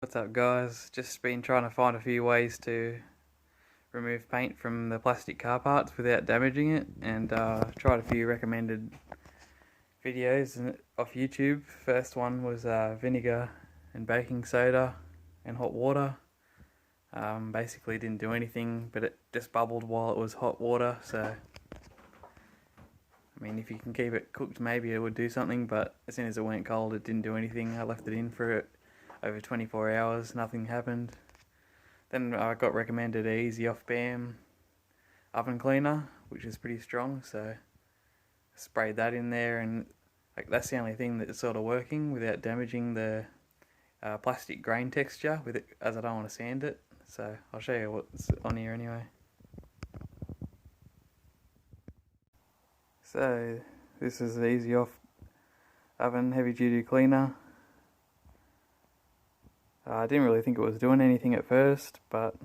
What's up guys, just been trying to find a few ways to remove paint from the plastic car parts without damaging it, and tried a few recommended videos off YouTube. First one was vinegar and baking soda and hot water. Basically didn't do anything, but it just bubbled while it was hot water, so I mean if you can keep it cooked maybe it would do something, but as soon as it went cold it didn't do anything. I left it in for over 24 hours, nothing happened. Then I got recommended a Easy Off BAM oven cleaner, which is pretty strong, so I sprayed that in there, and that's the only thing that's sort of working without damaging the plastic grain texture with it, as I don't want to sand it. So I'll show you what's on here anyway. So this is the Easy Off oven heavy duty cleaner. I didn't really think it was doing anything at first, but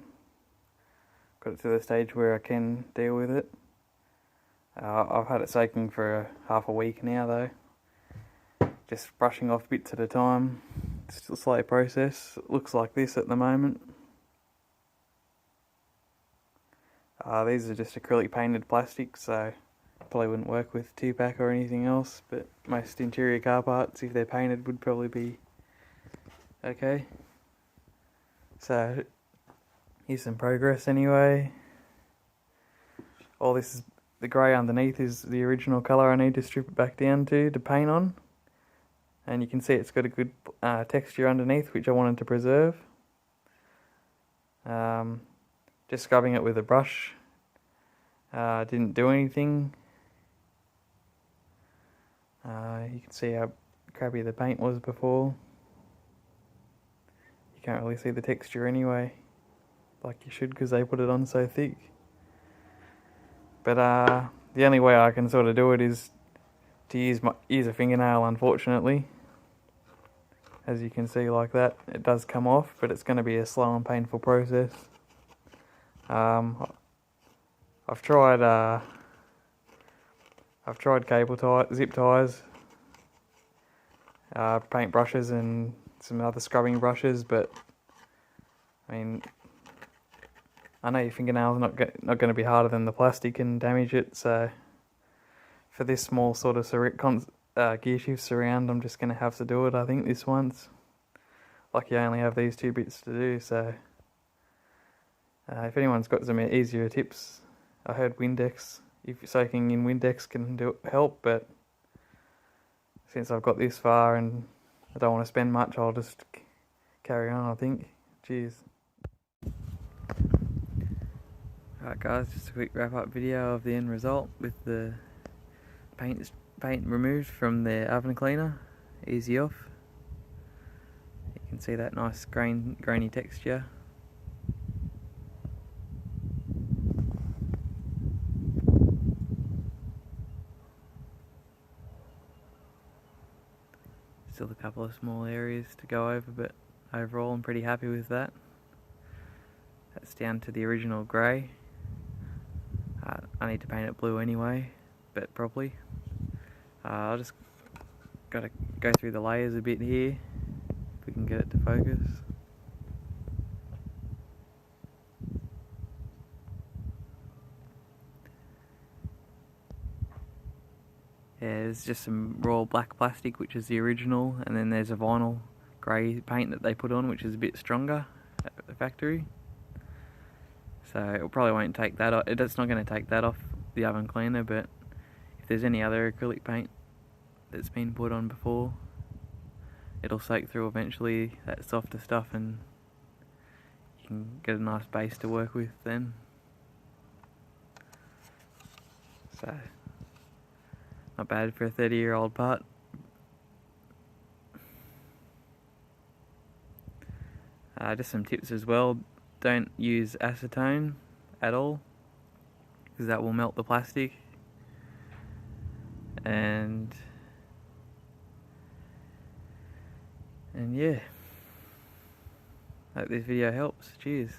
got it to the stage where I can deal with it. I've had it soaking for half a week now though, just brushing off bits at a time. It's a slow process. It looks like this at the moment. These are just acrylic painted plastic, so probably wouldn't work with 2-pack or anything else, but most interior car parts, if they're painted, would probably be okay. So here's some progress anyway. All this is the grey underneath is the original colour I need to strip it back down to paint on, and you can see it's got a good texture underneath, which I wanted to preserve. Just scrubbing it with a brush didn't do anything. You can see how crappy the paint was before. You can't really see the texture anyway, like you should, because they put it on so thick. But the only way I can sort of do it is to use a fingernail, unfortunately. As you can see, like that, it does come off, but it's going to be a slow and painful process. I've tried cable tie, zip ties, paint brushes, and some other scrubbing brushes, but I mean, I know your fingernail's not going to be harder than the plastic and damage it, so for this small sort of gear shift surround, I'm just going to have to do it, I think, this once. Lucky I only have these 2 bits to do, so if anyone's got some easier tips, I heard Windex, if you're soaking in Windex can help, but since I've got this far and I don't want to spend much, I'll just carry on, I think. Cheers. Alright guys, just a quick wrap up video of the end result with the paint removed from the oven cleaner, Easy Off. You can see that nice grainy texture. Still a couple of small areas to go over, but overall I'm pretty happy with that. That's down to the original grey. I need to paint it blue anyway, but properly. I'll just gotta go through the layers a bit here, if we can get it to focus. Yeah, there's just some raw black plastic, which is the original, and then there's a vinyl grey paint that they put on, which is a bit stronger at the factory. So it probably won't take that off. It's not going to take that off the oven cleaner, but if there's any other acrylic paint that's been put on before, it'll soak through eventually, that softer stuff, and you can get a nice base to work with then. So not bad for a 30-year-old part. Just some tips as well. Don't use acetone at all, because that will melt the plastic. And yeah, hope this video helps. Cheers.